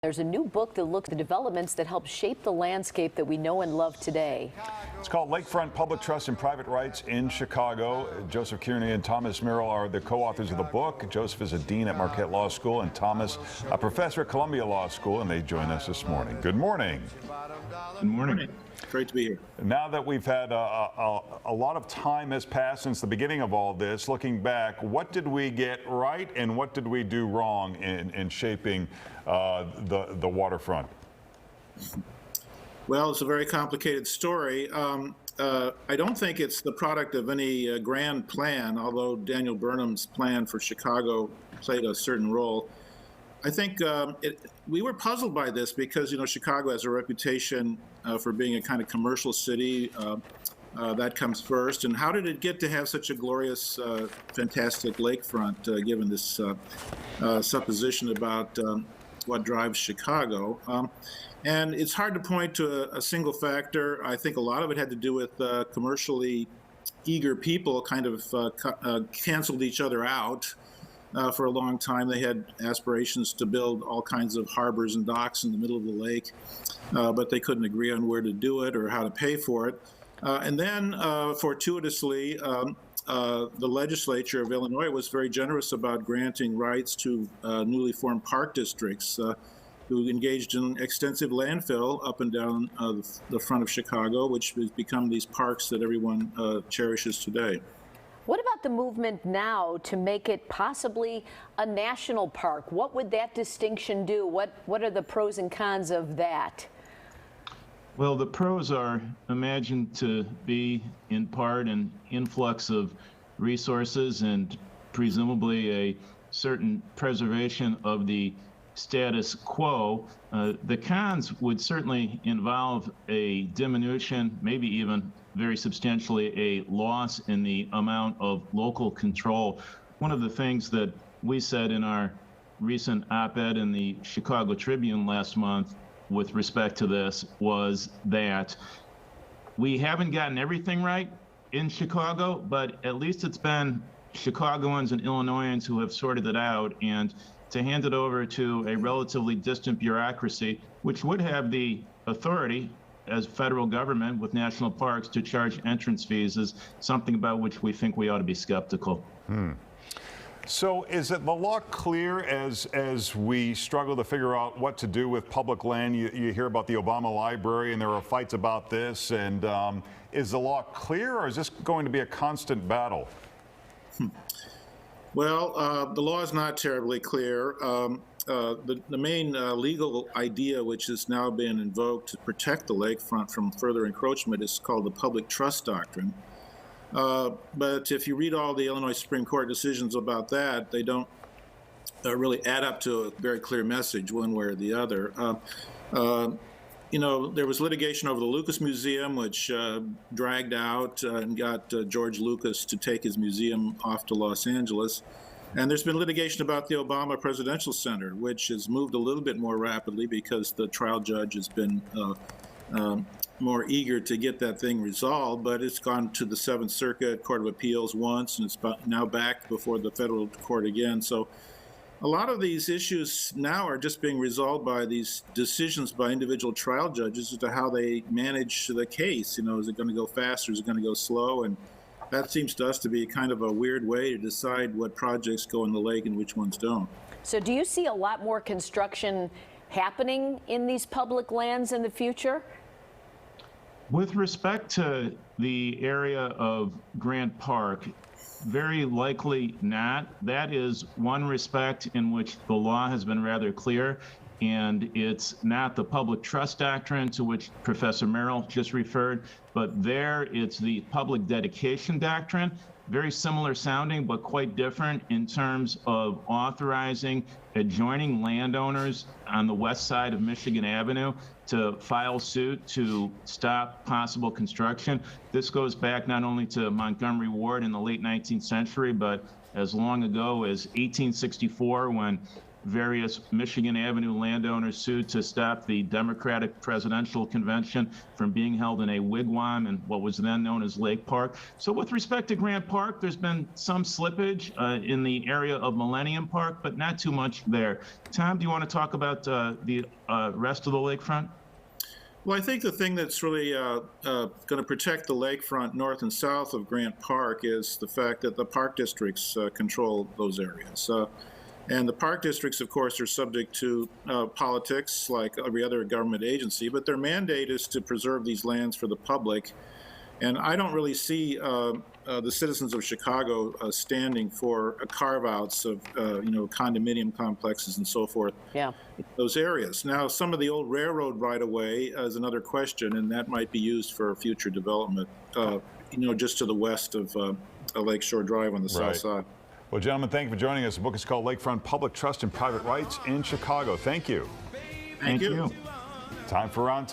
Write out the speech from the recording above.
There's a new book that looks at the developments that help shape the landscape that we know and love today. It's called Lakefront Public Trust and Private Rights in Chicago. Joseph Kearney and Thomas Merrill are the co-authors of the book. Joseph is a dean at Marquette Law School and Thomas a professor at Columbia Law School, and they join us this morning. Good morning. Good morning. Great to be here. Now that we've had a lot of time has passed since the beginning of all this, looking back, what did we get right and what did we do wrong in shaping the waterfront? Well, it's a very complicated story. I don't think it's the product of any grand plan, although Daniel Burnham's plan for Chicago played a certain role. I think we were puzzled by this because, Chicago has a reputation for being a kind of commercial city. That comes first. And how did it get to have such a glorious, fantastic lakefront, given this supposition about what drives Chicago? And it's hard to point to a single factor. I think a lot of it had to do with commercially eager people kind of canceled each other out. For a long time, they had aspirations to build all kinds of harbors and docks in the middle of the lake, but they couldn't agree on where to do it or how to pay for it. And then, fortuitously, the legislature of Illinois was very generous about granting rights to newly formed park districts who engaged in extensive landfill up and down the front of Chicago, which has become these parks that everyone cherishes today. What about the movement now to make it possibly a national park? What would that distinction do? What are the pros and cons of that? Well, the pros are imagined to be, in part, an influx of resources and presumably a certain preservation of the status quo. The cons would certainly involve a diminution, maybe even very substantially a loss in the amount of local control. One of the things that we said in our recent op-ed in the Chicago Tribune last month with respect to this was that we haven't gotten everything right in Chicago, but at least it's been Chicagoans and Illinoisans who have sorted it out, and to hand it over to a relatively distant bureaucracy, which would have the authority as federal government with national parks to charge entrance fees, is something about which we think we ought to be skeptical. So is it the law clear as we struggle to figure out what to do with public land? You hear about the Obama Library and there are fights about this, and is the law clear or is this going to be a constant battle? Well, the law is not terribly clear. The main legal idea which has now been invoked to protect the lakefront from further encroachment is called the public trust doctrine. But if you read all the Illinois Supreme Court decisions about that, they don't really add up to a very clear message one way or the other. There was litigation over the Lucas Museum, which dragged out and got George Lucas to take his museum off to Los Angeles. And there's been litigation about the Obama Presidential Center, which has moved a little bit more rapidly because the trial judge has been more eager to get that thing resolved, but it's gone to the Seventh Circuit Court of Appeals once, and it's now back before the federal court again. So a lot of these issues now are just being resolved by these decisions by individual trial judges as to how they manage the case. Is it going to go fast or is it going to go slow? And that seems to us to be kind of a weird way to decide what projects go in the lake and which ones don't. So do you see a lot more construction happening in these public lands in the future? With respect to the area of Grant Park, very likely not. That is one respect in which the law has been rather clear, and it's not the public trust doctrine to which Professor Merrill just referred, but there it's the public dedication doctrine. Very similar sounding, but quite different in terms of authorizing adjoining landowners on the west side of Michigan Avenue to file suit to stop possible construction. This goes back not only to Montgomery Ward in the late 19th century, but as long ago as 1864, when various Michigan Avenue landowners sued to stop the Democratic Presidential Convention from being held in a wigwam in what was then known as Lake Park. So with respect to Grant Park, there's been some slippage in the area of Millennium Park, but not too much there. Tom, do you want to talk about the rest of the lakefront? Well, I think the thing that's really going to protect the lakefront north and south of Grant Park is the fact that the park districts control those areas. And the park districts, of course, are subject to politics like every other government agency, but their mandate is to preserve these lands for the public. And I don't really see the citizens of Chicago standing for carve-outs of, condominium complexes and so forth. Yeah. Those areas. Now, some of the old railroad right-of-way is another question, and that might be used for future development, just to the west of Lakeshore Drive on the south side. Well, gentlemen, thank you for joining us. The book is called Lakefront: Public Trust and Private Rights in Chicago. Thank you. Thank you. Time for Round